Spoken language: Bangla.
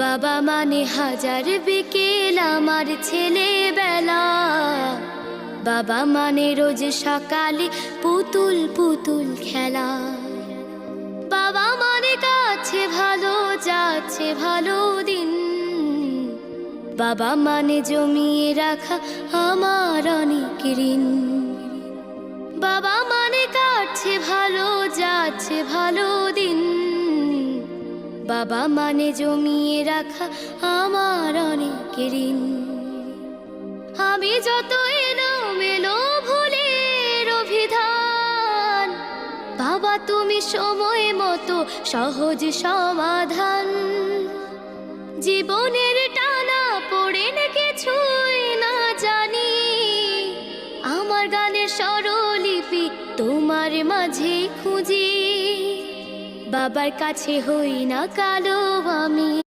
বাবা মানে হাজার বিকেল আমার ছেলেবেলা। বাবা মানে রোজ সকালে পুতুল পুতুল খেলা। বাবা মানে কাছে ভালো যাচ্ছে ভালো দিন। বাবা মানে জমিয়ে রাখা আমার অনেক ঋণ। বাবা মানে কাটছে ভালো যাচ্ছে ভালো দিন। বাবা মানে জমিয়ে রাখা আমার অনেক ঋণ। আমি যত এলোমেলো ভুলের অভিধান, বাবা তুমি সময় মতো সহজ সমাধান। জীবনের টানা পড়েন কিছুই না জানি, আমার গানের স্বরলিপি তোমার মাঝে খুঁজি। বাবার কাছে হই না কালো আমি।